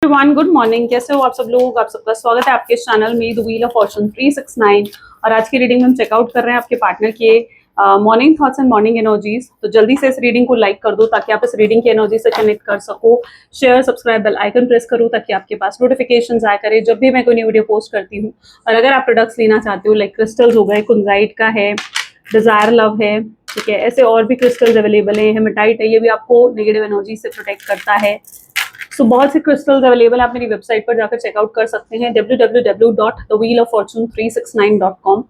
Everyone, good morning. कैसे हो आप सब लोग? आप सबका स्वागत है आपके इस चैनल में द व्हील ऑफ फॉर्चून 369। और आज की रीडिंग में हम चेकआउट कर रहे हैं आपके पार्टनर के morning thoughts and morning energies. तो जल्दी से इस रीडिंग को लाइक कर दो ताकि आप इस रीडिंग की एनर्जी से कनेक्ट कर सको। Share, subscribe, bell icon press करो ताकि आपके पास नोटिफिकेशन आया करे जब भी मैं कोई नई वीडियो पोस्ट करती हूँ। और अगर आप प्रोडक्ट्स लेना चाहते हो, लाइक क्रिस्टल्स हो गए, कुंजाइट का है, डिजायर लव है, ठीक है, ऐसे और भी क्रिस्टल्स अवेलेबल है, हेमेटाइट है, ये भी आपको नेगेटिव एनर्जी से प्रोटेक्ट करता है। सो बहुत से क्रिस्टल्स अवेलेबल आप मेरी वेबसाइट पर जाकर चेकआउट कर सकते हैं www.thewheeloffortune369.com।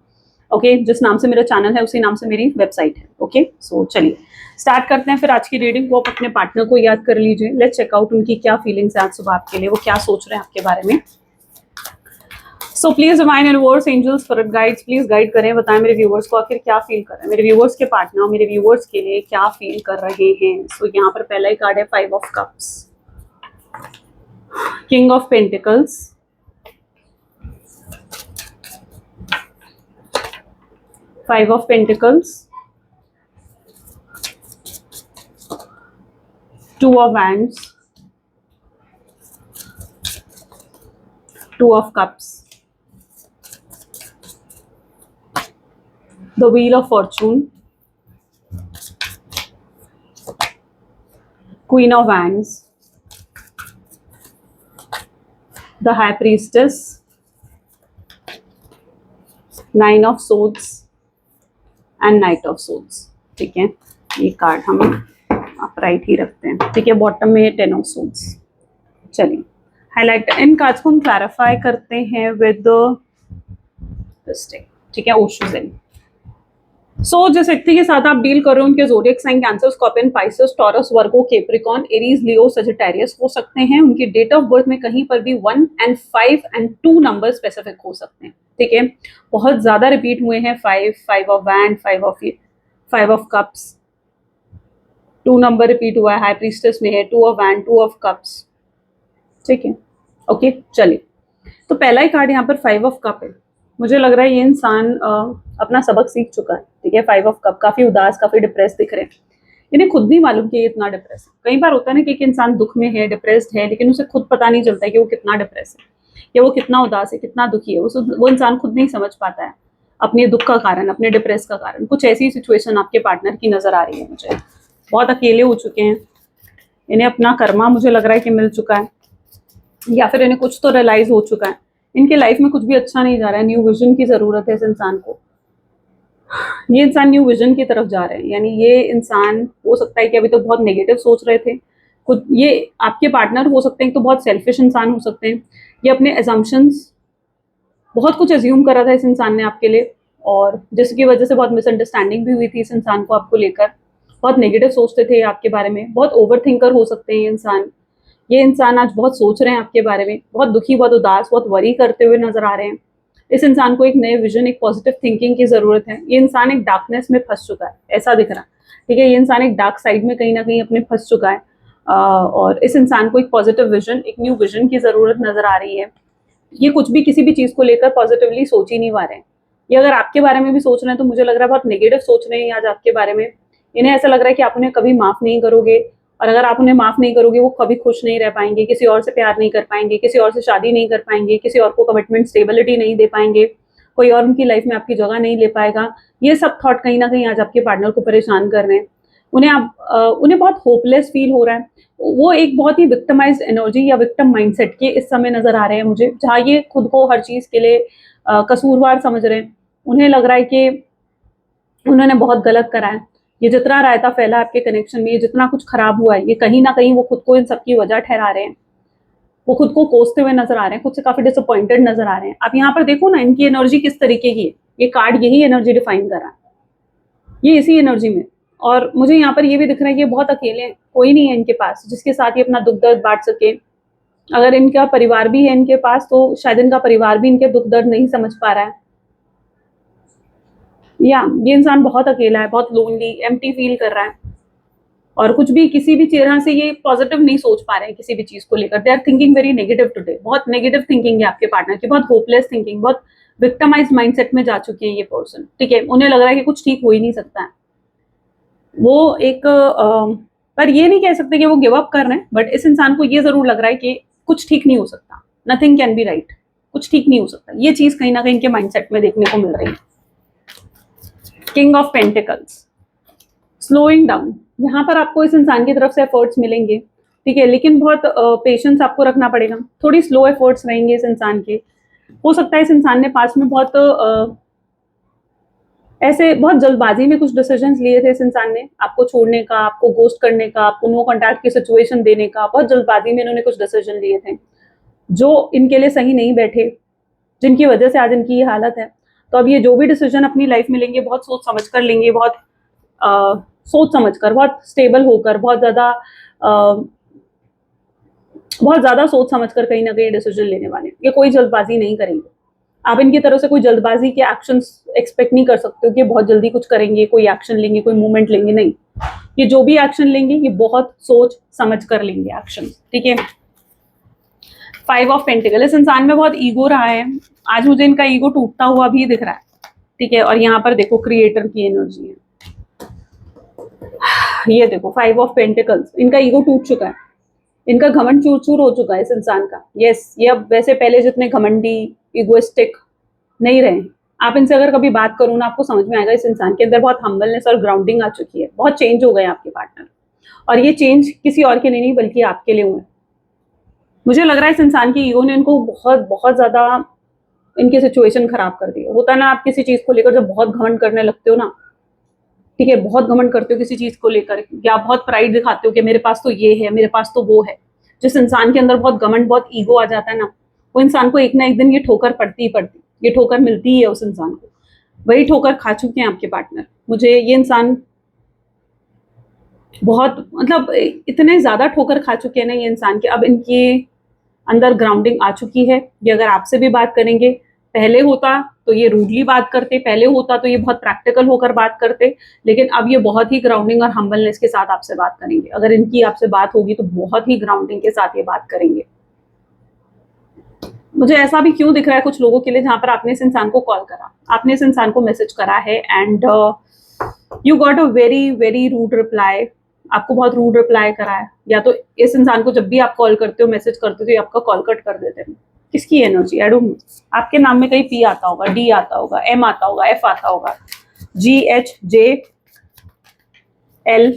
ओके, जिस नाम से मेरा चैनल है उसी नाम से मेरी वेबसाइट है। ओके, सो चलिए स्टार्ट करते हैं फिर आज की रीडिंग को। आप अपने पार्टनर को याद कर लीजिए। लेट्स चेकआउट उनकी क्या फीलिंग्स है आज सुबह आपके लिए, वो क्या सोच रहे हैं आपके बारे में। So please divine universe, angels, spirit guides, please guide करें, बताएं मेरे व्यूवर्स को आखिर क्या फील कर रहे हैं, मेरे व्यूवर्स के पार्टनर मेरे व्यूवर्स के लिए क्या फील कर रहे हैं। सो यहाँ पर पहला ही कार्ड है 5 of cups, King of Pentacles, Five of Pentacles, Two of Wands, Two of Cups, the Wheel of Fortune, Queen of Wands, the High Priestess, Nine of Swords and Knight of Swords। ठीक है, ये card हम upright ही रखते हैं। ठीक है, bottom में 10 of Swords। चलिए हाईलाइट इन कार्ड्स को हम क्लैरिफाई करते हैं विद ठीक है, ओशो ज़ेन। सो जिस व्यक्ति के साथ आप डील कर रहे हो उनके zodiac sign Cancer, Scorpion, Pisces, Taurus, Virgo, Capricorn, Aries, Leo, Sagittarius हो सकते हैं। उनकी डेट ऑफ बर्थ में कहीं पर भी 1 and 5 and 2 नंबर स्पेसिफिक हो सकते हैं। ठीक है, बहुत ज्यादा रिपीट हुए हैं 5 of wand, 5 of cups, 2 number repeat हुआ है, हाई प्रीस्टेस में है 2 ऑफ वैंड, 2 ऑफ कप्स। ठीक है, ओके चलिए। तो पहला ही कार्ड यहाँ पर 5 ऑफ कप है। मुझे लग रहा है ये इंसान अपना सबक सीख चुका है। ठीक है, 5 ऑफ कप, काफी उदास, काफी डिप्रेस दिख रहे हैं। इन्हें खुद नहीं मालूम कि ये इतना डिप्रेस है। कई बार होता है ना कि एक इंसान दुख में है, डिप्रेस्ड है, लेकिन उसे खुद पता नहीं चलता है कि वो कितना डिप्रेस है या वो कितना उदास है, कितना दुखी है। वो इंसान खुद नहीं समझ पाता है अपने दुख का कारण, अपने डिप्रेस का कारण। कुछ ऐसी सिचुएशन आपके पार्टनर की नजर आ रही है मुझे। बहुत अकेले हो चुके हैं, इन्हें अपना कर्मा मुझे लग रहा है कि मिल चुका है, या फिर इन्हें कुछ तो रियलाइज हो चुका है। इनके लाइफ में कुछ भी अच्छा नहीं जा रहा है। न्यू विजन की जरूरत है इस इंसान को। ये इंसान न्यू विजन की तरफ जा रहे हैं, यानी ये इंसान हो सकता है कि अभी तो बहुत नेगेटिव सोच रहे थे। खुद ये आपके पार्टनर हो सकते हैं तो बहुत सेल्फिश इंसान हो सकते हैं। ये अपने एजम्पशंस, बहुत कुछ एज्यूम करा था इस इंसान ने आपके लिए, और जिसकी वजह से बहुत मिसअंडरस्टैंडिंग भी हुई थी इस इंसान को आपको लेकर। बहुत नेगेटिव सोचते थे आपके बारे में, बहुत ओवर थिंकर हो सकते हैं ये इंसान आज बहुत सोच रहे हैं आपके बारे में, बहुत दुखी, बहुत उदास, बहुत वरी करते हुए नजर आ रहे हैं। इस इंसान को एक नए विजन, एक पॉजिटिव थिंकिंग की जरूरत है। ये इंसान एक डार्कनेस में फंस चुका है, ऐसा दिख रहा है। ठीक है, ये इंसान एक डार्क साइड में कहीं ना कहीं अपने फंस चुका है, और इस इंसान को एक पॉजिटिव विजन, एक न्यू विजन की जरूरत नजर आ रही है। ये कुछ भी किसी भी चीज को लेकर पॉजिटिवली सोच ही नहीं पा रहे हैं। ये अगर आपके बारे में भी सोच रहे हैं तो मुझे लग रहा है बहुत नेगेटिव सोच रहे हैं आज आपके बारे में। इन्हें ऐसा लग रहा है कि आप उन्हें कभी माफ नहीं करोगे, और अगर आप उन्हें माफ नहीं करोगे वो कभी खुश नहीं रह पाएंगे, किसी और से प्यार नहीं कर पाएंगे, किसी और से शादी नहीं कर पाएंगे, किसी और को कमिटमेंट, स्टेबिलिटी नहीं दे पाएंगे, कोई और उनकी लाइफ में आपकी जगह नहीं ले पाएगा। ये सब थॉट कहीं ना कहीं आज आपके पार्टनर को परेशान कर रहे हैं। उन्हें बहुत होपलेस फील हो रहा है। वो एक बहुत ही विक्टिमाइज्ड एनर्जी या विक्टिम माइंडसेट के इस समय नजर आ रहे हैं मुझे, जहाँ ये खुद को हर चीज के लिए कसूरवार समझ रहे हैं। उन्हें लग रहा है कि उन्होंने बहुत गलत करा है। ये जितना रायता फैला आपके कनेक्शन में, ये जितना कुछ खराब हुआ है, ये कहीं ना कहीं वो खुद को इन सबकी वजह ठहरा रहे हैं। वो खुद को कोसते हुए नजर आ रहे हैं, खुद से काफी डिसअपॉइंटेड नजर आ रहे हैं। आप यहाँ पर देखो ना, इनकी एनर्जी किस तरीके की है। ये कार्ड यही एनर्जी डिफाइन कर रहा है, ये इसी एनर्जी में। और मुझे यहाँ पर ये भी दिख रहा है कि ये बहुत अकेले हैं, कोई नहीं है इनके पास जिसके साथ ये अपना दुख दर्द बांट सके। अगर इनका परिवार भी है इनके पास तो शायद इनका परिवार भी इनके दुख दर्द नहीं समझ पा रहा है। या ये इंसान बहुत अकेला है, बहुत लोनली, एम्प्टी फील कर रहा है, और कुछ भी किसी भी चेहरा से ये पॉजिटिव नहीं सोच पा रहे हैं किसी भी चीज को लेकर। They are thinking very negative today. बहुत नेगेटिव थिंकिंग है आपके पार्टनर की, बहुत होपलेस थिंकिंग, बहुत विक्टिमाइज्ड माइंडसेट में जा चुके हैं ये पर्सन। ठीक है, उन्हें लग रहा है कि कुछ ठीक हो ही नहीं सकता है। वो एक पर ये नहीं कह सकते कि वो गिव अप कर रहे हैं, बट इस इंसान को ये जरूर लग रहा है कि कुछ ठीक नहीं हो सकता, नथिंग कैन बी राइट, कुछ ठीक नहीं हो सकता। ये चीज कहीं ना कहीं इनके माइंडसेट में देखने को मिल रही है। King of pentacles, slowing down, यहाँ पर आपको इस इंसान की तरफ से एफर्ट्स मिलेंगे, ठीक है, लेकिन बहुत पेशेंस आपको रखना पड़ेगा, थोड़ी स्लो एफर्ट्स रहेंगे इस इंसान के। हो सकता है इस इंसान ने पास में बहुत ऐसे बहुत जल्दबाजी में कुछ डिसीजंस लिए थे इस इंसान ने, आपको छोड़ने का, आपको गोस्ट करने का, आपको नो कॉन्टैक्ट की सिचुएशन देने का, बहुत जल्दबाजी में इन्होंने कुछ डिसीजन लिए थे जो इनके लिए सही नहीं बैठे, जिनकी वजह से आज इनकी ये हालत है। तो अब ये जो भी डिसीजन अपनी लाइफ में लेंगे बहुत सोच समझ कर लेंगे, बहुत सोच समझ कर, बहुत स्टेबल होकर, बहुत ज्यादा सोच समझ कर कहीं ना कहीं डिसीजन लेने वाले, ये कोई जल्दबाजी नहीं करेंगे। आप इनकी तरफ से कोई जल्दबाजी के एक्शंस एक्सपेक्ट नहीं कर सकते हो कि बहुत जल्दी कुछ करेंगे, कोई एक्शन लेंगे, कोई मूवमेंट लेंगे, नहीं। ये जो भी एक्शन लेंगे ये बहुत सोच समझ कर लेंगे एक्शन, ठीक है। 5 ऑफ पेंटिकल, इस इंसान में बहुत ईगो रहा है, आज मुझे इनका ईगो टूटता हुआ भी दिख रहा है, ठीक है। और यहाँ पर देखो क्रिएटर की एनर्जी है, ये देखो 5 ऑफ पेंटिकल्स, इनका ईगो टूट चुका है, इनका घमंड चूर चूर हो चुका है इस इंसान का। यस, ये अब वैसे पहले जितने घमंडी इगोइस्टिक नहीं रहे। आप इनसे अगर कभी बात करो ना, आपको समझ में आएगा इस इंसान के अंदर बहुत हम्बलनेस और ग्राउंडिंग आ चुकी है, बहुत चेंज हो गए आपके पार्टनर, और ये चेंज किसी और के लिए नहीं बल्कि आपके लिए हुए। मुझे लग रहा है इस इंसान की ईगो ने इनको बहुत बहुत ज्यादा इनकी सिचुएशन खराब कर दी। होता है ना, आप किसी चीज को लेकर जब बहुत घमंड करने लगते हो ना, ठीक है, बहुत घमंड करते हो किसी चीज को लेकर, या बहुत प्राइड दिखाते हो कि मेरे पास तो ये है, मेरे पास तो वो है। जिस इंसान के अंदर बहुत घमंड, बहुत ईगो आ जाता है ना, वो इंसान को एक ना एक दिन ये ठोकर पड़ती ही पड़ती, ये ठोकर मिलती ही है उस इंसान को। वही ठोकर खा चुके हैं आपके पार्टनर। मुझे ये इंसान बहुत, मतलब इतने ज्यादा ठोकर खा चुके हैं ना ये इंसान के, अब इनके अंदर ग्राउंडिंग आ चुकी है। ये अगर आपसे भी बात करेंगे, पहले होता तो ये रूडली बात करते, पहले होता तो ये बहुत प्रैक्टिकल होकर बात करते, लेकिन अब ये बहुत ही ग्राउंडिंग और हम्बलनेस के साथ आपसे बात करेंगे। अगर इनकी आपसे बात होगी तो बहुत ही ग्राउंडिंग के साथ ये बात करेंगे। मुझे ऐसा भी क्यों दिख रहा है कुछ लोगों के लिए, जहां पर आपने इस इंसान को कॉल करा, आपने इस इंसान को मैसेज करा है, and you got a very very rude reply, आपको बहुत रूड रिप्लाई करा है। या तो इस इंसान को जब भी आप कॉल करते हो, मैसेज करते हो, तो ये आपका कॉल कट कर देते हैं। किसकी एनर्जी, आई डोंट नो। आपके नाम में कहीं पी आता होगा, डी आता होगा, एम आता होगा, एफ आता होगा, जी एच जे एल,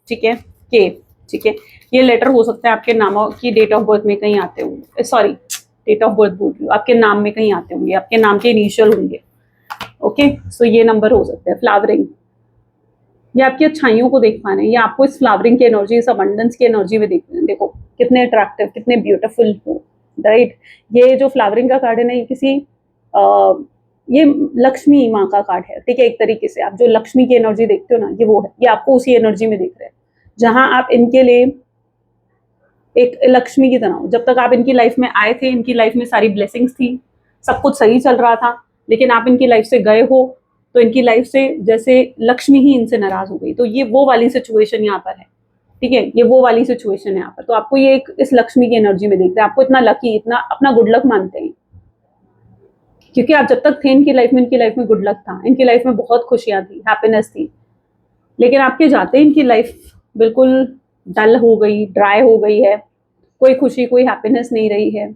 ठीक है, के, ठीक है। ये लेटर हो सकता है आपके नामों की डेट ऑफ बर्थ में कहीं आते होंगे, सॉरी डेट ऑफ बर्थ बोल रही हूँ, आपके नाम में कहीं आते होंगे, आपके नाम के इनिशियल होंगे, ओके। सो ये नंबर हो सकते हैं। फ्लावरिंग, ये आपकी अच्छाइयों को देख पा रहे हैं, ये आपको इस फ्लावरिंग की एनर्जी, इस अबंडेंस की एनर्जी में देख रहे हैं। देखो कितने अट्रैक्टिव, कितने ब्यूटीफुल हो, राइट। ये जो फ्लावरिंग का कार्ड है ना, ये किसी ये लक्ष्मी माँ का कार्ड है, ठीक है। एक तरीके से आप जो लक्ष्मी की एनर्जी देखते हो ना, ये वो है, ये आपको उसी एनर्जी में देख रहे हैं, जहां आप इनके लिए एक लक्ष्मी की तरह हो। जब तक आप इनकी लाइफ में आए थे, इनकी लाइफ में सारी ब्लेसिंग्स थी, सब कुछ सही चल रहा था, लेकिन आप इनकी लाइफ से गए हो तो इनकी लाइफ से जैसे लक्ष्मी ही इनसे नाराज हो गई। तो ये वो वाली सिचुएशन यहाँ पर है, ठीक है, ये वो वाली सिचुएशन है यहाँ पर। तो आपको ये एक इस लक्ष्मी की एनर्जी में देखते हैं, आपको इतना लकी, इतना अपना गुड लक मानते हैं, क्योंकि आप जब तक थे इनकी लाइफ में गुड लक था, इनकी लाइफ में बहुत खुशियां थी, हैप्पीनेस थी। लेकिन आपके जाते इनकी लाइफ बिल्कुल डल हो गई, ड्राई हो गई है, कोई खुशी, कोई हैप्पीनेस नहीं रही है।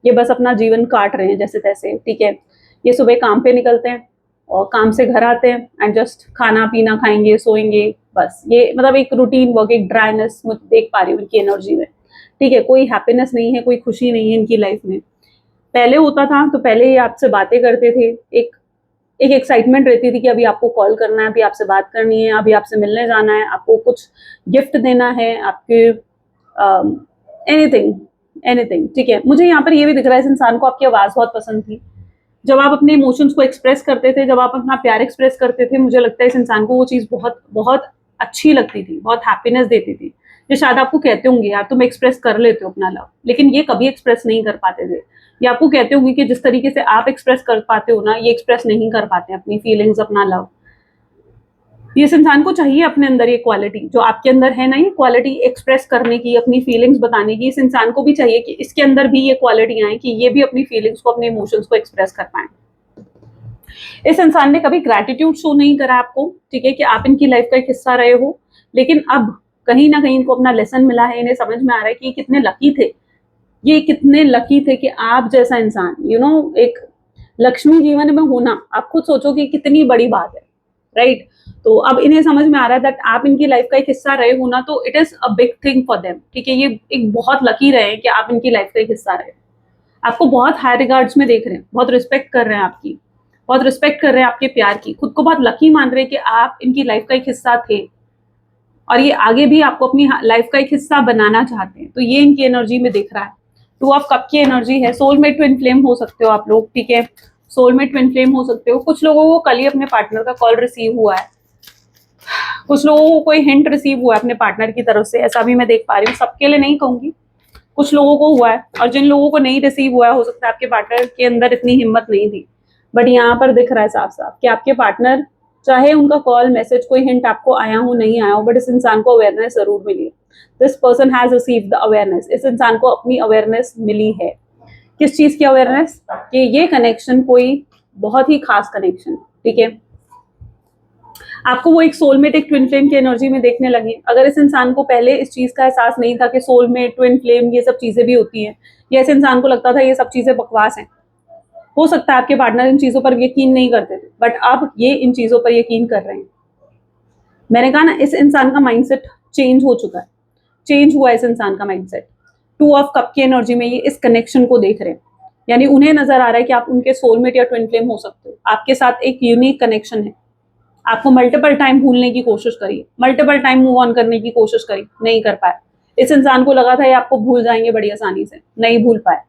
ये बस अपना जीवन काट रहे हैं जैसे तैसे, ठीक है। ये सुबह काम पे निकलते हैं और काम से घर आते हैं एंड जस्ट खाना पीना खाएंगे, सोएंगे, बस। ये मतलब एक रूटीन वर्क, एक ड्राइनेस मुझे देख पा रही हूँ इनकी एनर्जी में, ठीक है। कोई हैप्पीनेस नहीं है, कोई खुशी नहीं है इनकी लाइफ में। पहले होता था तो पहले ये आपसे बातें करते थे, एक एक्साइटमेंट रहती थी कि अभी आपको कॉल करना है, अभी आपसे बात करनी है, अभी आपसे मिलने जाना है, आपको कुछ गिफ्ट देना है, आपके एनीथिंग एनीथिंग, ठीक है। मुझे यहाँ पर ये भी दिख रहा है इस इंसान को आपकी आवाज़ बहुत पसंद थी। जब आप अपने इमोशंस को एक्सप्रेस करते थे, जब आप अपना प्यार एक्सप्रेस करते थे, मुझे लगता है इस इंसान को वो चीज़ बहुत बहुत अच्छी लगती थी, बहुत हैप्पीनेस देती थी। ये शायद आपको कहते होंगे यार तुम एक्सप्रेस कर लेते हो अपना लव, लेकिन ये कभी एक्सप्रेस नहीं कर पाते थे। ये आपको कहते होंगे कि जिस तरीके से आप एक्सप्रेस कर पाते हो ना, ये एक्सप्रेस नहीं कर पाते अपनी फीलिंग्स, अपना लव। इस इंसान को चाहिए अपने अंदर ये क्वालिटी जो आपके अंदर है ना, ये क्वालिटी एक्सप्रेस करने की, अपनी फीलिंग्स बताने की। इस इंसान को भी चाहिए कि इसके अंदर भी ये क्वालिटी आए कि ये भी अपनी फीलिंग्स को, अपने इमोशंस को एक्सप्रेस कर पाए। इस इंसान ने कभी ग्रैटिट्यूड शो नहीं करा आपको, ठीक है, कि आप इनकी लाइफ का एक हिस्सा रहे हो, लेकिन अब कहीं ना कहीं इनको अपना लेसन मिला है, इन्हें समझ में आ रहा है कि कितने लकी थे ये कितने लकी थे कि आप जैसा इंसान एक लक्ष्मी जीवन में होना, आप खुद सोचो कि कितनी बड़ी बात है, राइट? तो अब इन्हें समझ में आ रहा है दैट आप इनकी लाइफ का एक हिस्सा रहे हो ना, तो it is a big thing for them, ठीक है? ये एक बहुत लकी रहे कि आप इनकी लाइफ का एक हिस्सा रहे। आपको बहुत हाई रिगार्ड्स में देख रहे हैं, बहुत रिस्पेक्ट कर रहे हैं आपकी, बहुत रिस्पेक्ट कर रहे हैं आपके प्यार की, खुद को बहुत लकी मान रहे हैं कि आप इनकी लाइफ का एक हिस्सा थे, और ये आगे भी आपको अपनी लाइफ का एक हिस्सा बनाना चाहते हैं। तो ये इनकी एनर्जी में दिख रहा है। टू ऑफ कप की एनर्जी है। सोलमेट ट्विन फ्लेम हो सकते हो आप लोग, ठीक है? सोलमेट ट्विन फ्लेम हो सकते हो। कुछ लोगों को कल ही अपने पार्टनर का कॉल रिसीव हुआ है, कुछ लोगों को कोई हिंट रिसीव हुआ है अपने पार्टनर की तरफ से, ऐसा भी मैं देख पा रही हूँ। सबके लिए नहीं कहूंगी, कुछ लोगों को हुआ है, और जिन लोगों को नहीं रिसीव हुआ है, हो सकता है आपके पार्टनर के अंदर इतनी हिम्मत नहीं थी। बट यहाँ पर दिख रहा है साफ साफ कि आपके पार्टनर, चाहे उनका कॉल मैसेज कोई हिंट आपको आया हो नहीं आया हो, बट इस इंसान को अवेयरनेस जरूर मिली है। This person has received the awareness. इस इंसान को अपनी अवेयरनेस मिली है। किस चीज की अवेयरनेस? कि ये कनेक्शन कोई बहुत ही खास कनेक्शन, ठीक है? आपको वो एक सोलमेट, एक ट्विन फ्लेम की एनर्जी में देखने लगे। अगर इस इंसान को पहले इस चीज का एहसास नहीं था कि सोलमेट, ट्विन फ्लेम, ये सब चीजें भी होती हैं, या इस इंसान को लगता था ये सब चीजें बकवास हैं, हो सकता है आपके पार्टनर इन चीजों पर यकीन नहीं करते थे, बट अब ये इन चीजों पर यकीन कर रहे हैं। मैंने कहा ना, इस इंसान का माइंडसेट चेंज हो चुका है, चेंज हुआ है इस इंसान का माइंडसेट। टू ऑफ कप की एनर्जी में ये इस कनेक्शन को देख रहे हैं, यानी उन्हें नजर आ रहा है कि आप उनके सोलमेट या ट्विन फ्लेम हो सकते हो। आपके साथ एक यूनिक कनेक्शन है। आपको मल्टीपल टाइम भूलने की कोशिश करी, मल्टीपल टाइम मूव ऑन करने की कोशिश करी, नहीं कर पाए। इस इंसान को लगा था ये आपको भूल जाएंगे बड़ी आसानी से, नहीं भूल पाए।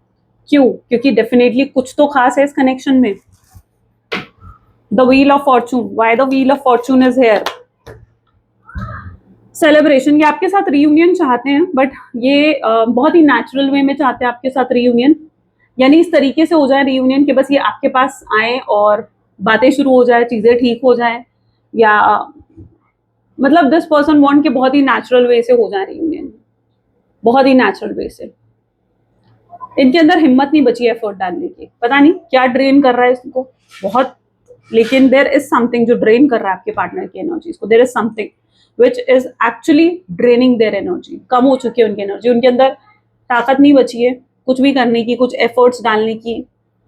क्यों? क्योंकि डेफिनेटली कुछ तो खास है इस कनेक्शन में। The wheel of Fortune, why the wheel of Fortune is here? Celebration, ये आपके साथ रीयूनियन चाहते हैं, बट ये बहुत ही नेचुरल वे में चाहते हैं आपके साथ रीयूनियन, यानी इस तरीके से हो जाए रीयूनियन कि बस ये आपके पास आए और बातें शुरू हो जाए, चीजें ठीक हो जाए, या मतलब दिस पर्सन वांट के बहुत ही नेचुरल वे से हो जाए रीयूनियन, बहुत ही नेचुरल वे से। इनके अंदर हिम्मत नहीं बची एफर्ट डालने की, पता नहीं क्या ड्रेन कर रहा है इसको बहुत, लेकिन देयर इज समथिंग जो ड्रेन कर रहा है आपके पार्टनर की एनर्जीज को। There is something which is actually draining their energy. कम हो चुकी है उनकी एनर्जी, उनके अंदर ताकत नहीं बची है कुछ भी करने की, कुछ एफर्ट्स डालने की,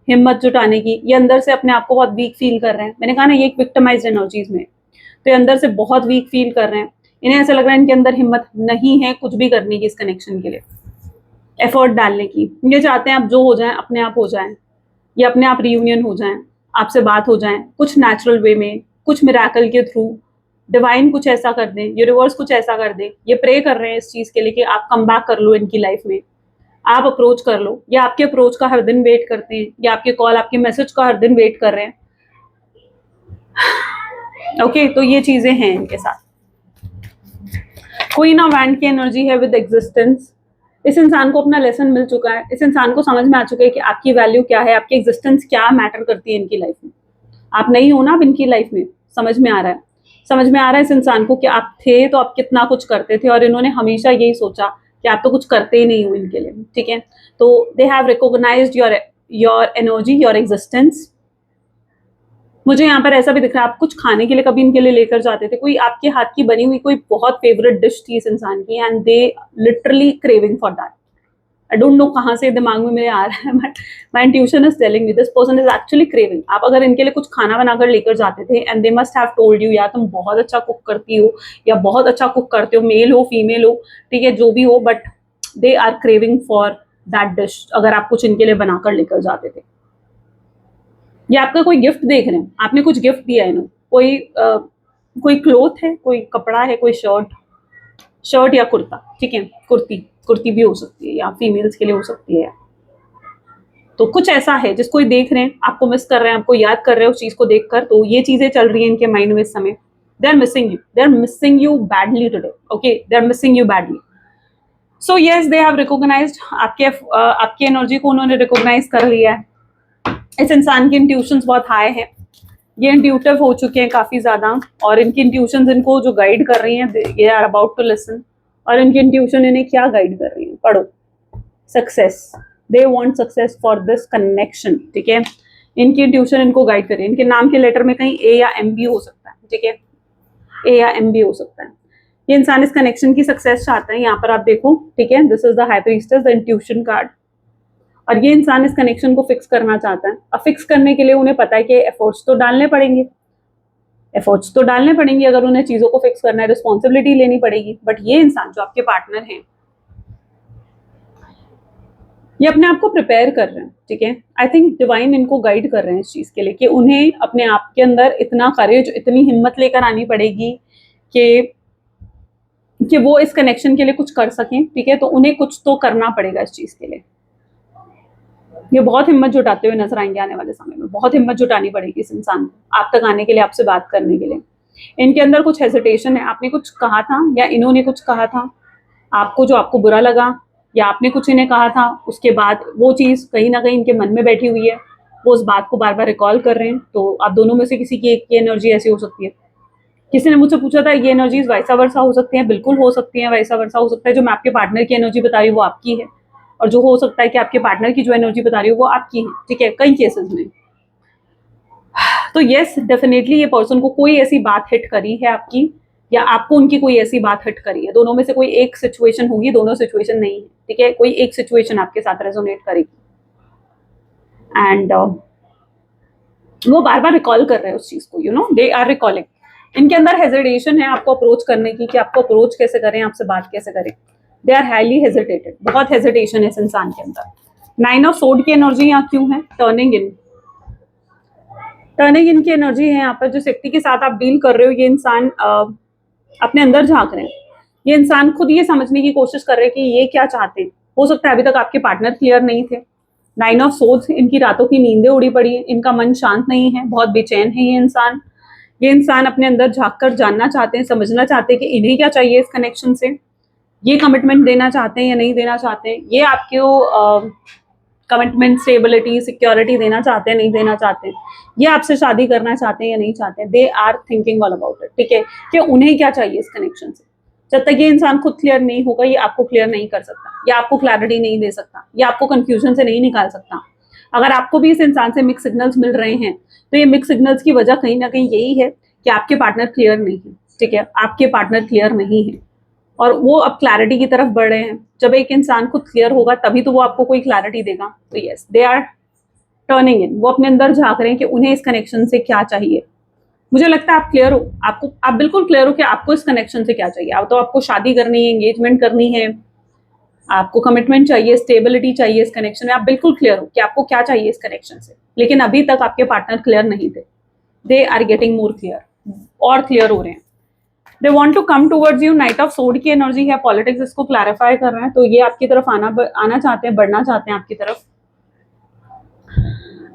हिम्मत जुटाने की। ये अंदर से अपने आप को बहुत वीक फील कर रहे हैं। मैंने कहा ना, ये एक विक्टिमाइज्ड एनर्जीज में, तो ये अंदर से बहुत वीक फील कर रहे हैं। इन्हें ऐसा लग रहा है इनके अंदर हिम्मत नहीं है कुछ भी करने की इस कनेक्शन के लिए, एफर्ट डालने की। ये चाहते हैं अब जो हो जाए अपने आप हो जाए, ये अपने आप रीयूनियन हो जाए, आपसे बात हो जाए कुछ नेचुरल वे में, कुछ मिराकल के थ्रू। डिवाइन कुछ ऐसा कर दे, यूनिवर्स कुछ ऐसा कर दे। ये प्रे कर रहे हैं इस चीज के लिए कि आप कम बैक कर लो इनकी लाइफ में, आप अप्रोच कर लो, या आपके अप्रोच का हर दिन वेट करते हैं, या आपके कॉल, आपके मैसेज का हर दिन वेट कर रहे हैं। ओके, तो ये चीजें हैं इनके साथ। क्वीन ऑफ वैंड की एनर्जी है विद एग्जिस्टेंस। इस इंसान को अपना लेसन मिल चुका है, इस इंसान को समझ में आ चुका है कि आपकी वैल्यू क्या है, आपकी एग्जिस्टेंस क्या मैटर करती है इनकी लाइफ में। आप नहीं हो ना अब इनकी लाइफ में, समझ में आ रहा है, समझ में आ रहा है इस इंसान को कि आप थे तो आप कितना कुछ करते थे, और इन्होंने हमेशा यही सोचा कि आप तो कुछ करते ही नहीं हो इनके लिए, ठीक है? तो they have recognised your energy, your existence. मुझे यहाँ पर ऐसा भी दिख रहा है, आप कुछ खाने के लिए कभी इनके लिए लेकर जाते थे, कोई आपके हाथ की बनी हुई कोई बहुत फेवरेट डिश थी इस इंसान की, and they literally craving for that. I don't know कहाँ से दिमाग में मेरे आ रहा है, but my intuition is telling me this person is actually craving. आप अगर इनके लिए कुछ खाना बनाकर लेकर जाते थे, and they must have told you, या तुम बहुत अच्छा कुक करती हो, या बहुत अच्छा कुक करते हो, मेल हो फीमेल हो, ठीक है, जो भी हो, but they are craving for that dish अगर आप कुछ इनके लिए बनाकर लेकर जाते थे। या आपका कोई गिफ्ट देख रहे हैं, आपने कुछ गिफ्ट दिया है इन्हें, कोई क्लोथ है, कोई कपड़ा है, कोई शर्ट या कुर्ता, ठीक है, कुर्ती भी हो सकती है, या फीमेल्स के लिए हो सकती है। तो कुछ ऐसा है जिसको ये देख रहे हैं, आपको मिस कर रहे हैं, आपको याद कर रहे हैं उस चीज को देखकर। तो ये चीजें चल रही हैं इनके माइंड में इस समय। They are missing you badly today, okay, they are missing you badly. So yes, they have recognised आपकी एनर्जी को, उन्होंने रिकॉग्नाइज कर लिया है। इस इंसान की इंट्यूशंस बहुत हाई है, ये इंट्यूटिव हो चुके हैं काफी ज्यादा, और इनकी इंट्यूशंस इनको जो गाइड कर रही हैं, ये आर अबाउट टू लिसन। और इनकी इंट्यूशन इन्हें क्या गाइड कर रही है, पढ़ो। Success, they want success for this connection, ठीक है? इनकी इंट्यूशन इनको गाइड कर रही है। इनके नाम के लेटर में कहीं ए या एम भी हो सकता है, ठीक है, ए या एम भी हो सकता है। ये इंसान इस कनेक्शन की सक्सेस चाहता है। यहाँ पर आप देखो, ठीक है, this is the high priestess, the intuition card. और ये इंसान इस कनेक्शन को फिक्स करना चाहता है। अब फिक्स करने के लिए उन्हें पता है कि एफर्ट्स तो डालने पड़ेंगे, एफर्ट्स तो डालने पड़ेंगे अगर उन्हें चीज़ों को फिक्स करना है, रिस्पॉन्सिबिलिटी लेनी पड़ेगी। बट ये इंसान जो आपके पार्टनर हैं, ये अपने आप को प्रिपेयर कर रहे हैं, ठीक है। आई थिंक डिवाइन इनको गाइड कर रहे हैं इस चीज़ के लिए कि उन्हें अपने आप के अंदर इतना करेज, इतनी हिम्मत लेकर आनी पड़ेगी कि वो इस कनेक्शन के लिए कुछ कर सकें, ठीक है। तो उन्हें कुछ तो करना पड़ेगा इस चीज़ के लिए। ये बहुत हिम्मत जुटाते हुए नजर आएंगे आने वाले समय में, बहुत हिम्मत जुटानी पड़ेगी इस इंसान को आप तक आने के लिए, आपसे बात करने के लिए। इनके अंदर कुछ हेजिटेशन है, आपने कुछ कहा था या इन्होंने कुछ कहा था आपको जो आपको बुरा लगा, या आपने कुछ इन्हें कहा था, उसके बाद वो चीज़ कहीं ना कहीं इनके मन में बैठी हुई है, वो उस बात को बार बार रिकॉल कर रहे हैं। तो आप दोनों में से किसी की एक की एनर्जी ऐसी हो सकती है। किसी ने मुझसे पूछा था ये एनर्जीज वैसा वर्षा हो सकती हैं, बिल्कुल हो सकती हैं, वैसा वर्षा हो सकता है। जो मैं आपके पार्टनर की एनर्जी बता रही हूँ वो आपकी है, और जो हो सकता है कि आपके पार्टनर की जो एनर्जी बता रही हूँ वो आपकी है, ठीक है, कई केसेस में। तो येस, डेफिनेटली ये पर्सन को कोई ऐसी बात हिट करी है आपकी, या आपको उनकी कोई ऐसी बात हिट करी है। दोनों में से कोई एक सिचुएशन होगी, दोनों सिचुएशन नहीं है, ठीक है। कोई एक सिचुएशन आपके साथ रेजोनेट करेगी एंड वो बार बार रिकॉल कर रहे हैं उस चीज को, you know, they are recalling. इनके अंदर हेजिटेशन है आपको अप्रोच करने की, कि आपको अप्रोच कैसे करें, आपसे बात कैसे करें। दे आर हाईली हेजिटेटेड, बहुत हेजिटेशन है इस इंसान के अंदर। 9 ऑफ सोर्ड की एनर्जी यहाँ क्यों है? टर्निंग इन, टर्निंग इन की एनर्जी है यहाँ पर। जिस व्यक्ति के साथ आप डील कर रहे हो, ये इंसान अपने अंदर झांक रहे हैं। ये इंसान खुद ये समझने की कोशिश कर रहे हैं कि ये क्या चाहते हैं। हो सकता है अभी तक आपके पार्टनर क्लियर नहीं थे। 9 ऑफ सोर्ड्स, इनकी रातों की नींदें उड़ी पड़ी है, इनका मन शांत नहीं है, बहुत बेचैन है ये इंसान। ये इंसान अपने अंदर झांक कर जानना चाहते हैं, समझना चाहते हैं कि इन्हें क्या चाहिए इस कनेक्शन से, ये कमिटमेंट देना चाहते हैं या नहीं देना चाहते हैं, ये आपको कमिटमेंट, स्टेबिलिटी, सिक्योरिटी देना चाहते हैं, नहीं देना चाहते हैं, ये आपसे शादी करना चाहते हैं या नहीं चाहते हैं। They are thinking all about it, ठीक है, कि उन्हें क्या चाहिए इस कनेक्शन से। जब तक ये इंसान खुद क्लियर नहीं होगा, ये आपको क्लियर नहीं कर सकता, या आपको क्लैरिटी नहीं दे सकता, या आपको कंफ्यूजन से नहीं निकाल सकता। अगर आपको भी इस इंसान से मिक्स सिग्नल्स मिल रहे हैं, तो ये मिक्स सिग्नल्स की वजह कहीं ना कहीं यही है कि आपके पार्टनर क्लियर नहीं है, ठीक है, आपके पार्टनर क्लियर नहीं है, और वो अब क्लैरिटी की तरफ बढ़ रहे हैं। जब एक इंसान खुद क्लियर होगा तभी तो वो आपको कोई क्लैरिटी देगा। तो yes, they are turning in, वो अपने अंदर झांक रहे हैं कि उन्हें इस कनेक्शन से क्या चाहिए। मुझे लगता है आप क्लियर हो, आप बिल्कुल क्लियर हो कि आपको इस कनेक्शन से क्या चाहिए। तो आपको शादी करनी है, एंगेजमेंट करनी है, आपको कमिटमेंट चाहिए, स्टेबिलिटी चाहिए इस कनेक्शन में। आप बिल्कुल क्लियर हो कि आपको क्या चाहिए इस कनेक्शन से, लेकिन अभी तक आपके पार्टनर क्लियर नहीं थे। They are getting more clear, और क्लियर हो रहे हैं। They want to come towards you, knight of sword की एनर्जी है, पॉलिटिक्स इसको क्लैरिफाई कर रहे हैं। तो ये आपकी तरफ आना चाहते हैं, बढ़ना चाहते हैं आपकी तरफ।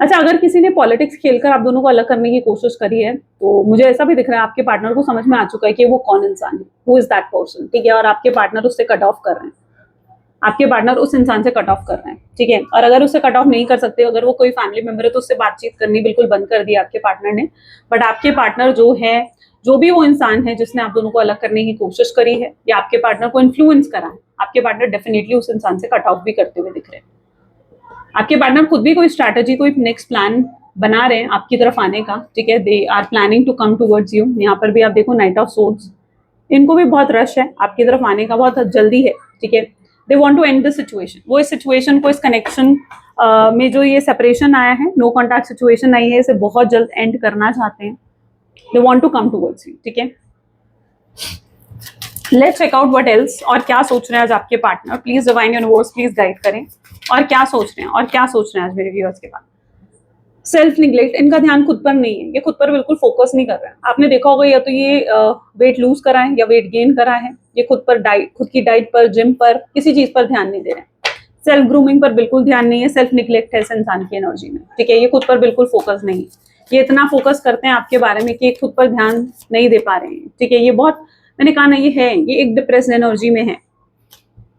अच्छा, अगर किसी ने पॉलिटिक्स खेलकर आप दोनों को अलग करने की कोशिश करी है, तो मुझे ऐसा भी दिख रहा है आपके पार्टनर को समझ में आ चुका है कि वो कौन इंसान है, हु इज दैट पर्सन, ठीक है, और आपके पार्टनर उससे कट ऑफ कर रहे हैं। आपके पार्टनर उस इंसान से कट ऑफ कर रहे हैं, ठीक है। और अगर उससे कट ऑफ नहीं कर सकते, अगर वो कोई फैमिली मेंबर है, तो उससे बातचीत करनी बिल्कुल बंद कर दी आपके पार्टनर ने। बट आपके पार्टनर जो है, जो भी वो इंसान है जिसने आप दोनों को अलग करने की कोशिश करी है, या आपके पार्टनर को इन्फ्लुएंस करा है, आपके पार्टनर डेफिनेटली उस इंसान से कट ऑफ भी करते हुए दिख रहे हैं। आपके पार्टनर खुद भी कोई स्ट्रैटेजी, कोई नेक्स्ट प्लान बना रहे हैं आपकी तरफ आने का, ठीक है। They are planning to come towards you. यहाँ पर भी आप देखो नाइट ऑफ सोर्ड्स, इनको भी बहुत रश है आपकी तरफ आने का, बहुत जल्दी है, ठीक है। They want to end the situation, वो इस सिचुएशन को, इस कनेक्शन में जो ये सेपरेशन आया है, नो कॉन्टैक्ट सिचुएशन आई है, इसे बहुत जल्द एंड करना चाहते हैं। They want to come towards you, ठीक है। Let's check out what else, और क्या सोच रहे हैं आज आपके partner. Please divine universe, please guide करें, और क्या सोच रहे हैं, और क्या सोच रहे हैं आज मेरे व्यूअर्स के बाद। सेल्फ निग्लेक्ट, इनका ध्यान खुद पर नहीं है, ये खुद पर बिल्कुल फोकस नहीं कर रहे हैं। आपने देखा होगा या तो ये वेट लूज करा है या वेट गेन करा है, ये खुद पर डाइट, खुद की डाइट पर, जिम पर, किसी चीज पर ध्यान नहीं दे रहे हैं। सेल्फ ग्रूमिंग पर बिल्कुल ध्यान नहीं है, सेल्फ निग्लेक्ट है इस इंसान की एनर्जी में, ठीक है। ये खुद पर बिल्कुल फोकस नहीं है, ये इतना फोकस करते हैं आपके बारे में कि खुद पर ध्यान नहीं दे पा रहे हैं, ठीक है। ये बहुत, मैंने कहा ना, ये है, ये एक डिप्रेस्ड एनर्जी में है।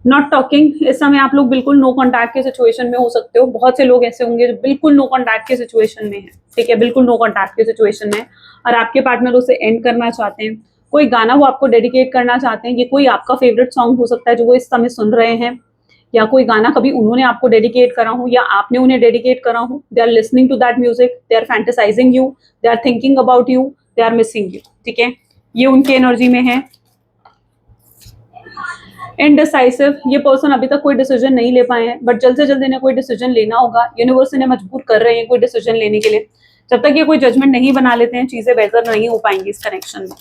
नॉट टॉकिंग, इस समय आप लोग बिल्कुल नो कॉन्टैक्ट के सिचुएशन में हो सकते हो। बहुत से लोग ऐसे होंगे जो बिल्कुल नो कॉन्टैक्ट के सिचुएशन में है, ठीक है, बिल्कुल नो कॉन्टैक्ट के सिचुएशन में, और आपके पार्टनर उसे एंड करना चाहते हैं। कोई गाना वो आपको डेडिकेट करना चाहते हैं, ये कोई आपका फेवरेट सॉन्ग हो सकता है जो वो इस समय सुन रहे हैं, या कोई गाना कभी उन्होंने आपको डेडिकेट करा हो या आपने उन्हें डेडिकेट करा हो। They are listening to that music, they are fantasising you, they are thinking about you, they are missing you, ठीक है। ये उनकी एनर्जी में है। इनडिसाइसिव, ये पर्सन अभी तक कोई डिसीजन नहीं ले पाए हैं, बट जल्द से जल्द इन्हें कोई डिसीजन लेना होगा। यूनिवर्स इन्हें मजबूर कर रहे हैं कोई डिसीजन लेने के लिए। जब तक ये कोई जजमेंट नहीं बना लेते हैं, चीजें बेहतर नहीं हो पाएंगी इस कनेक्शन में।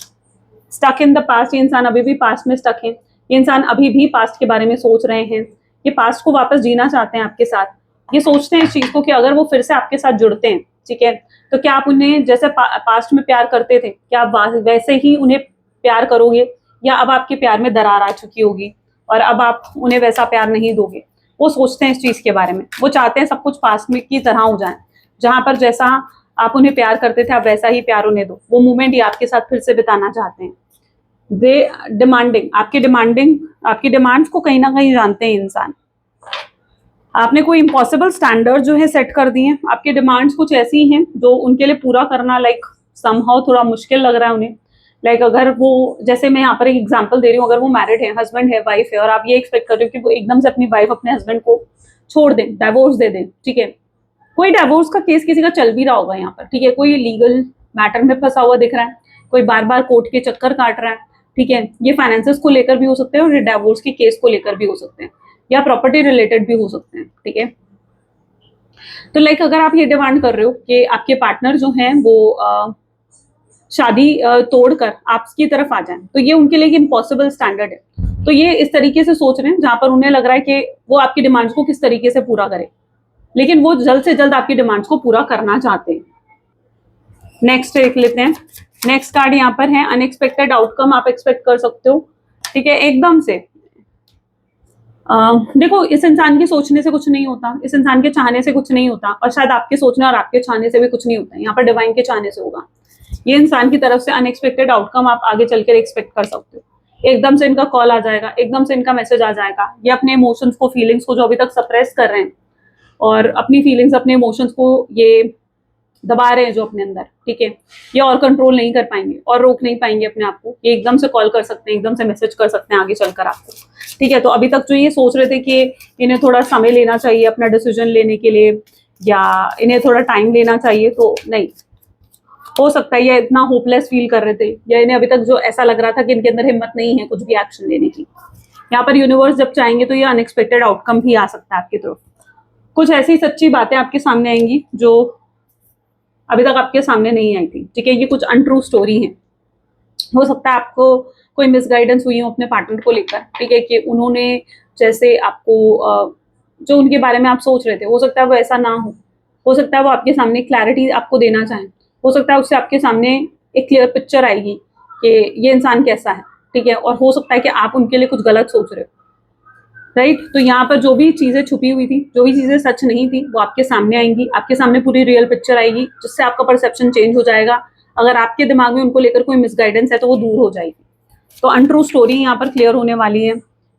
स्टक इन द पास्ट, ये इंसान अभी भी पास्ट में स्टक है। ये इंसान अभी भी पास्ट के बारे में सोच रहे हैं। ये पास्ट को वापस जीना चाहते हैं आपके साथ। ये सोचते हैं इस चीज को कि अगर वो फिर से आपके साथ जुड़ते हैं, ठीक है, तो क्या आप उन्हें जैसे पास्ट में प्यार करते थे, क्या आप वैसे ही उन्हें प्यार करोगे, या अब आपके प्यार में दरार आ चुकी होगी और अब आप उन्हें वैसा प्यार नहीं दोगे। वो सोचते हैं इस चीज के बारे में। वो चाहते हैं सब कुछ पास्ट में की तरह हो जाए, जहां पर जैसा आप उन्हें प्यार करते थे आप वैसा ही प्यार उन्हें दो। वो मोमेंट ही आपके साथ फिर से बिताना चाहते हैं। दे डिमांडिंग, आपकी डिमांड्स को कहीं ना कहीं जानते हैं इंसान। आपने कोई इम्पॉसिबल स्टैंडर्ड जो है सेट कर दिए हैं। आपकी डिमांड्स कुछ ऐसी हैं जो उनके लिए पूरा करना लाइक समहाउ थोड़ा मुश्किल लग रहा है उन्हें। लाइक अगर वो, जैसे मैं यहाँ पर एक एग्जांपल दे रही हूँ, अगर वो मैरिड है, हस्बैंड है, वाइफ है, और आप ये एक्सपेक्ट कर रहे हो कि वो एकदम से अपनी वाइफ अपने हस्बैंड को छोड़ दें, डाइवोर्स दे दें, ठीक है। कोई डाइवोर्स का केस किसी का चल भी रहा होगा यहाँ पर, ठीक है, कोई लीगल मैटर में फंसा हुआ दिख रहा है, कोई बार बार कोर्ट के चक्कर काट रहा है, ठीक है। ये फाइनेंसेस को लेकर भी हो सकते हैं और ये डाइवोर्स के केस को लेकर भी हो सकते हैं, या प्रॉपर्टी रिलेटेड भी हो सकते हैं, ठीक है। तो लाइक अगर आप ये डिमांड कर रहे हो कि आपके पार्टनर जो हैं वो शादी तोड़कर आपकी तरफ आ जाएं, तो ये उनके लिए इम्पॉसिबल स्टैंडर्ड है। तो ये इस तरीके से सोच रहे हैं जहां पर उन्हें लग रहा है कि वो आपकी डिमांड्स को किस तरीके से पूरा करे, लेकिन वो जल्द से जल्द आपकी डिमांड्स को पूरा करना चाहते हैं। नेक्स्ट देख लेते हैं। नेक्स्ट कार्ड यहाँ पर है अनएक्सपेक्टेड आउटकम आप एक्सपेक्ट कर सकते हो, ठीक है, एकदम से। देखो, इस इंसान के सोचने से कुछ नहीं होता, इस इंसान के चाहने से कुछ नहीं होता, और शायद आपके सोचने और आपके चाहने से भी कुछ नहीं होता, यहाँ पर डिवाइन के चाहने से होगा। ये इंसान की तरफ से अनएक्सपेक्टेड आउटकम आप आगे चलकर एक्सपेक्ट कर सकते हो। एकदम से इनका कॉल आ जाएगा, एकदम से इनका मैसेज आ जाएगा। ये अपने इमोशंस को, फीलिंग्स को जो अभी तक सप्रेस कर रहे हैं, और अपनी फीलिंग्स, अपने इमोशंस को ये दबा रहे हैं जो अपने अंदर, ठीक है, ये और कंट्रोल नहीं कर पाएंगे और रोक नहीं पाएंगे अपने आप को। ये एकदम से कॉल कर सकते हैं, एकदम से मैसेज कर सकते हैं आगे चलकर आपको, ठीक है। तो अभी तक जो ये सोच रहे थे कि इन्हें थोड़ा समय लेना चाहिए अपना डिसीजन लेने के लिए, या इन्हें थोड़ा टाइम लेना चाहिए, तो नहीं हो सकता है ये इतना होपलेस फील कर रहे थे, या इन्हें अभी तक जो ऐसा लग रहा था कि इनके अंदर हिम्मत नहीं है कुछ भी एक्शन लेने की। यहाँ पर यूनिवर्स जब चाहेंगे तो ये अनएक्सपेक्टेड आउटकम भी आ सकता है आपकी तरफ। कुछ ऐसी सच्ची बातें आपके सामने आएंगी जो अभी तक आपके सामने नहीं आई थी, ठीक है। ये कुछ अनट्रू स्टोरी है। हो सकता है आपको कोई मिसगाइडेंस हुई हो अपने पार्टनर को लेकर, ठीक है, कि उन्होंने जैसे आपको जो उनके बारे में आप सोच रहे थे, हो सकता है वो ऐसा ना हो सकता है वो आपके सामने क्लैरिटी आपको देना चाहें, हो सकता है उससे आपके सामने एक क्लियर पिक्चर आएगी कि ये इंसान कैसा है, ठीक है, और हो सकता है कि आप उनके लिए कुछ गलत सोच रहे हो, राइट। तो यहाँ पर जो भी चीजें छुपी हुई थी, जो भी चीजें सच नहीं थी, वो आपके सामने आएंगी, आपके सामने पूरी रियल पिक्चर आएगी, जिससे आपका परसेप्शन चेंज हो जाएगा। अगर आपके दिमाग में उनको लेकर कोई मिसगाइडेंस है तो वो दूर हो जाएगी। तो अनट्रू स्टोरी यहाँ पर क्लियर होने वाली है।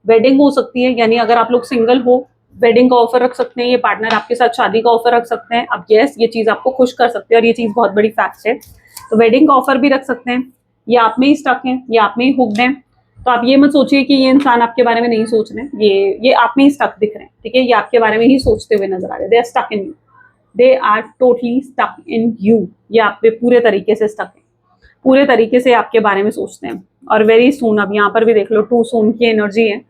वेडिंग हो सकती है, यानी अगर आप लोग सिंगल हो, वेडिंग का ऑफर रख सकते हैं, ये पार्टनर आपके साथ शादी का ऑफर रख सकते हैं। अब यस, ये चीज आपको खुश कर सकते हैं और ये चीज बहुत बड़ी फैक्ट है। तो वेडिंग का ऑफर भी रख सकते हैं। ये आप में ही स्टक है, ये आप में ही हुक्ड है। तो आप ये मत सोचिए कि ये इंसान आपके बारे में नहीं सोच रहे हैं, ये आप में ही स्टक दिख रहे हैं, ठीक है। ये आपके बारे में ही सोचते हुए नजर आ रहे हैं। They are stuck in you, they are totally stuck in you. ये आप पे पूरे तरीके से स्टक है, पूरे तरीके से आपके बारे में सोचते हैं। और वेरी सून, अब यहाँ पर भी देख लो, टू सून की एनर्जी है,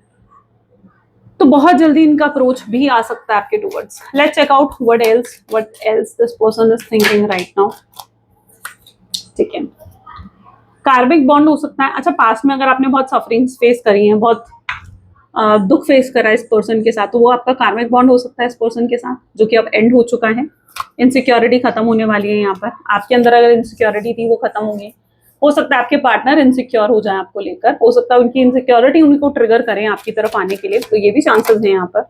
तो बहुत जल्दी इनका अप्रोच भी आ सकता है आपके towards. Let's check out what else this person is thinking right now, ठीक है। कार्मिक बॉन्ड हो सकता है। अच्छा, पास्ट में अगर आपने बहुत सफरिंग्स फेस करी हैं, बहुत दुख फेस करा है इस पर्सन के साथ, तो वो आपका कार्मिक बॉन्ड हो सकता है इस पर्सन के साथ, जो कि अब एंड हो चुका है। इनसिक्योरिटी खत्म होने वाली है यहाँ पर। आपके अंदर अगर इनसिक्योरिटी थी वो खत्म होगी। हो सकता है आपके पार्टनर इनसिक्योर हो जाए आपको लेकर, हो सकता है उनकी इनसिक्योरिटी उनको ट्रिगर करें आपकी तरफ आने के लिए, तो ये भी चांसेस हैं यहाँ पर।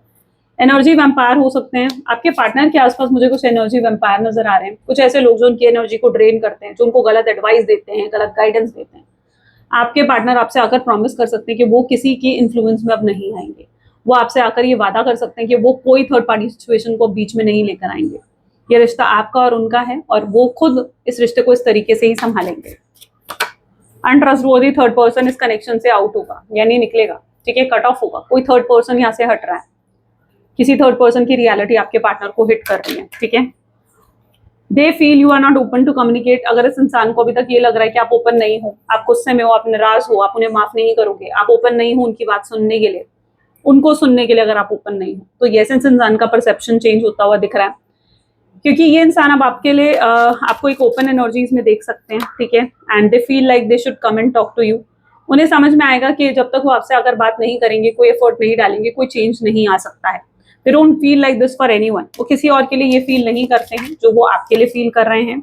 एनर्जी वैम्पायर हो सकते हैं आपके पार्टनर के आसपास। मुझे कुछ एनर्जी वैम्पायर नजर आ रहे हैं, कुछ ऐसे लोग जो उनकी एनर्जी को ड्रेन करते हैं, जो उनको गलत एडवाइस देते हैं, गलत गाइडेंस देते हैं। आपके पार्टनर आपसे आकर प्रॉमिस कर सकते हैं कि वो किसी की इन्फ्लुएंस में अब नहीं आएंगे। वो आपसे आकर ये वादा कर सकते हैं कि वो कोई थर्ड पार्टी सिचुएशन को बीच में नहीं लेकर आएंगे। ये रिश्ता आपका और उनका है, और वो खुद इस रिश्ते को इस तरीके से ही संभालेंगे। अनट्रस्टवर्दी थर्ड पर्सन इस कनेक्शन से आउट होगा, यानी निकलेगा, ठीक है, कट ऑफ होगा। कोई थर्ड पर्सन यहाँ से हट रहा है, किसी थर्ड पर्सन की रियलिटी आपके पार्टनर को हिट कर रही है, ठीक है। They feel you are not open to communicate. अगर इस इंसान को अभी तक ये लग रहा है कि आप ओपन नहीं हो, आप गुस्से में हो, आप नाराज हो, आप उन्हें माफ नहीं करोगे, आप ओपन नहीं हो उनकी बात सुनने के लिए, उनको सुनने के लिए, अगर आप ओपन नहीं हो, तो ये इस इंसान का परसेप्शन चेंज होता हुआ दिख रहा है। क्योंकि ये इंसान अब आपके लिए आपको एक ओपन एनर्जीज में देख सकते हैं, ठीक है, and they feel like they should come and talk to you. उन्हें समझ में आएगा कि जब तक वो आपसे अगर बात नहीं करेंगे, कोई एफर्ट नहीं डालेंगे, कोई चेंज नहीं आ सकता है। They don't feel like this for anyone. वो किसी और के लिए ये फील नहीं करते हैं जो वो आपके लिए फील कर रहे हैं।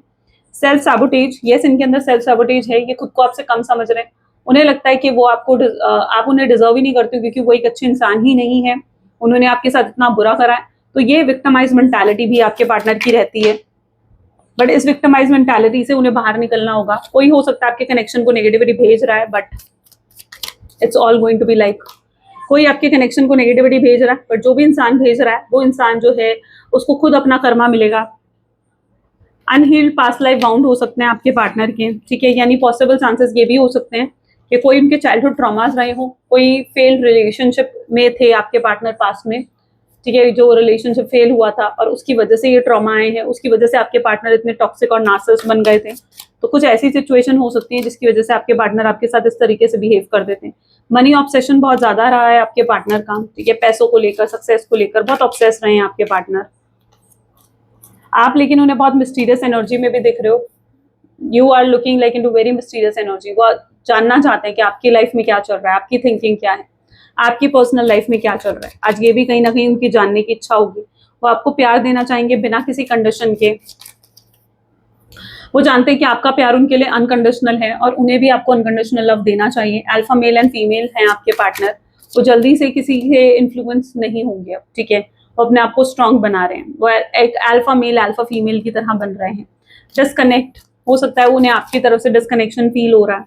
सेल्फ सैबोटेज, यस, इनके अंदर सेल्फ सैबोटेज है। ये खुद को आपसे कम समझ रहे हैं। उन्हें लगता है कि वो आप उन्हें डिजर्व ही नहीं करते, क्योंकि वो एक अच्छे इंसान ही नहीं है, उन्होंने आपके साथ इतना बुरा करा है। तो ये विक्टिमाइज मेंटालिटी भी आपके पार्टनर की रहती है। बट इस विक्टिमाइज मेंटालिटी से उन्हें बाहर निकलना होगा। कोई हो सकता है आपके कनेक्शन को नेगेटिविटी भेज रहा है, but it's all going to be like, कोई आपके कनेक्शन को नेगेटिविटी भेज रहा है, बट जो भी इंसान भेज रहा है वो इंसान जो है उसको खुद अपना कर्मा मिलेगा। अनहील्ड पास्ट लाइफ बाउंड हो सकते हैं आपके पार्टनर के, ठीक है, यानी पॉसिबल चांसेस ये भी हो सकते हैं कि कोई उनके चाइल्डहुड ट्रॉमास रहे हो, कोई फेल्ड रिलेशनशिप में थे आपके पार्टनर पास्ट में, ठीक है, जो रिलेशनशिप फेल हुआ था और उसकी वजह से ये ट्रॉमा आए हैं, उसकी वजह से आपके पार्टनर इतने टॉक्सिक और नार्सिसिस्ट बन गए थे। तो कुछ ऐसी सिचुएशन हो सकती है जिसकी वजह से आपके पार्टनर आपके साथ इस तरीके से बिहेव कर देते हैं। मनी ऑब्सेशन बहुत ज्यादा रहा है आपके पार्टनर का, ठीक है, पैसों को लेकर, सक्सेस को लेकर बहुत ऑब्सेस रहे हैं आपके पार्टनर। आप लेकिन उन्हें बहुत मिस्टीरियस एनर्जी में भी दिख रहे हो। You are looking like in to very mysterious energy. वो जानना चाहते हैं कि आपकी लाइफ में क्या चल रहा है, आपकी थिंकिंग क्या है, आपकी पर्सनल लाइफ में क्या चल रहा है। आज ये भी कहीं ना कहीं उनकी जानने की इच्छा होगी। वो आपको प्यार देना चाहेंगे बिना किसी कंडीशन के। वो जानते हैं कि आपका प्यार उनके लिए अनकंडीशनल है और उन्हें भी आपको अनकंडीशनल लव देना चाहिए। अल्फा मेल एंड फीमेल हैं आपके पार्टनर। वो जल्दी से किसी से इन्फ्लुएंस नहीं होंगे अब, ठीक है, वो अपने आप को स्ट्रांग बना रहे हैं। वो एक अल्फा मेल अल्फा फीमेल की तरह बन रहे हैं। डिस्कनेक्ट हो सकता है उन्हें आपकी तरफ से डिस्कनेक्शन फील हो रहा है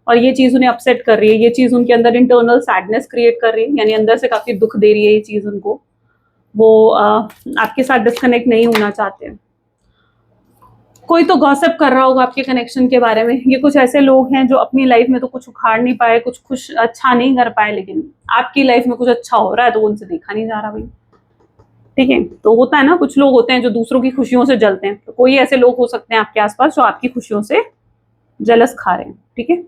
और ये चीज उन्हें अपसेट कर रही है। ये चीज उनके अंदर इंटरनल सैडनेस क्रिएट कर रही है, यानी अंदर से काफी दुख दे रही है ये चीज उनको। वो आपके साथ डिस्कनेक्ट नहीं होना चाहते। कोई तो गॉसिप कर रहा होगा आपके कनेक्शन के बारे में। ये कुछ ऐसे लोग हैं जो अपनी लाइफ में तो कुछ उखाड़ नहीं पाए, कुछ कुछ अच्छा नहीं कर पाए, लेकिन आपकी लाइफ में कुछ अच्छा हो रहा है तो उनसे देखा नहीं जा रहा भाई, ठीक है। तो होता है ना, कुछ लोग होते हैं जो दूसरों की खुशियों से जलते हैं, तो कोई ऐसे लोग हो सकते हैं आपके आसपास जो आपकी खुशियों से जलस खा रहे हैं, ठीक है।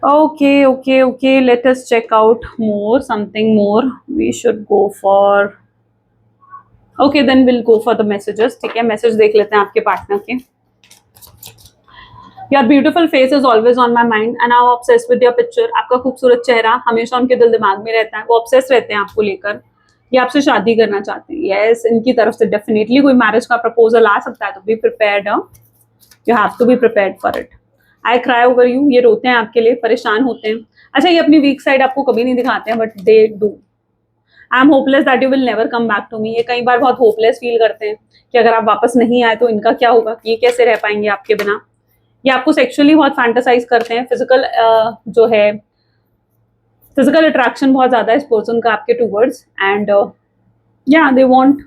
Okay, let us check out more, something more we should go for. Okay, then we'll go for the messages, ठीक है। मैसेज देख लेते हैं आपके पार्टनर के। Your beautiful face is always on my mind and I'm obsessed with your picture। आपका खूबसूरत चेहरा हमेशा उनके दिल दिमाग में रहता है। वो ऑब्सेस रहते हैं आपको लेकर। ये आपसे शादी करना चाहते हैं। यस, इनकी तरफ से डेफिनेटली कोई मैरिज का प्रपोजल आ सकता है, तो be prepared, you have to be prepared for it. I cry over you, ये रोते हैं आपके लिए, परेशान होते हैं। अच्छा, ये अपनी वीक साइड आपको कभी नहीं दिखाते हैं, but they do. I am hopeless that you will never come back to me. ये कई बार बहुत होपलेस फील करते हैं कि अगर आप वापस नहीं आए तो इनका क्या होगा, ये कैसे रह पाएंगे आपके बिना। ये आपको सेक्सुअली बहुत फैंटासाइज करते हैं। फिजिकल जो है, फिजिकल अट्रैक्शन बहुत ज्यादा है इस पर्सन का आपके टूवर्ड्स, एंड या they want,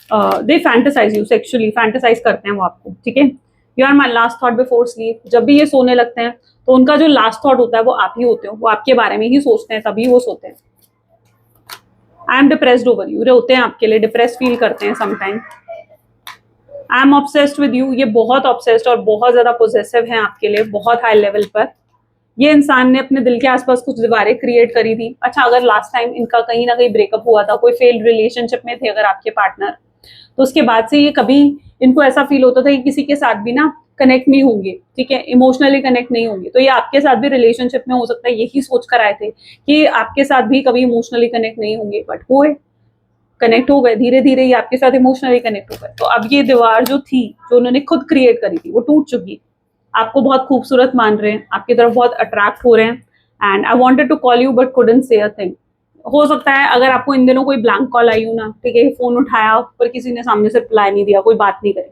they fantasize you, sexually fantasize करते हैं वो आपको, ठीक है। You are my last thought before sleep. जब भी ये सोने लगते हैं तो उनका जो लास्ट थॉट होता है वो आप ही होते हो। वो आपके बारे में ही सोचते हैं, तभी वो सोते हैं। I am depressed over you, रोते हैं आपके लिए, डिप्रेस फील करते हैं sometime. I am obsessed with you, ये बहुत ऑब्सेस्ड और बहुत ज्यादा पोजेसिव है आपके लिए, बहुत हाई लेवल पर। ये इंसान ने अपने दिल के आसपास कुछ दीवारें क्रिएट करी थी। अच्छा, अगर लास्ट टाइम इनका कहीं ना कहीं ब्रेकअप हुआ था, कोई फेल्ड रिलेशनशिप में थे अगर आपके पार्टनर, तो उसके बाद से ये कभी इनको ऐसा फील होता था कि किसी के साथ भी ना कनेक्ट नहीं होंगे, ठीक है, इमोशनली कनेक्ट नहीं होंगे। तो ये आपके साथ भी रिलेशनशिप में हो सकता है यही सोच कर आए थे कि आपके साथ भी कभी इमोशनली कनेक्ट नहीं होंगे, बट हुए, कनेक्ट हो गए। धीरे धीरे ये आपके साथ इमोशनली कनेक्ट हो गए। तो अब ये दीवार जो थी, जो उन्होंने खुद क्रिएट करी थी, वो टूट चुकी। आपको बहुत खूबसूरत मान रहे हैं, आपकी तरफ बहुत अट्रैक्ट हो रहे हैं। And I wanted to call you but couldn't say a thing. हो सकता है अगर आपको इन दिनों कोई ब्लैंक कॉल आई हो ना, ठीक है, फोन उठाया पर किसी ने सामने से रिप्लाई नहीं दिया, कोई बात नहीं करे,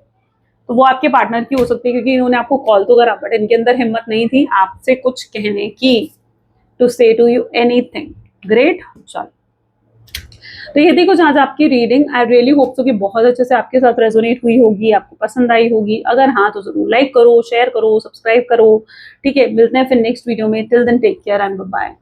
तो वो आपके पार्टनर की हो सकती है, क्योंकि इन्होंने आपको कॉल तो करा बट इनके अंदर हिम्मत नहीं थी आपसे कुछ कहने की, टू से टू यू एनीथिंग। ग्रेट, चलो, तो ये थी कुछ आज आपकी reading. I really hope so कि बहुत अच्छे से आपके साथ रेजोनेट हुई होगी, आपको पसंद आई होगी। अगर हाँ तो जरूर लाइक करो, शेयर करो, सब्सक्राइब करो, ठीक है। मिलते हैं फिर नेक्स्ट वीडियो में। Till then take care and bye.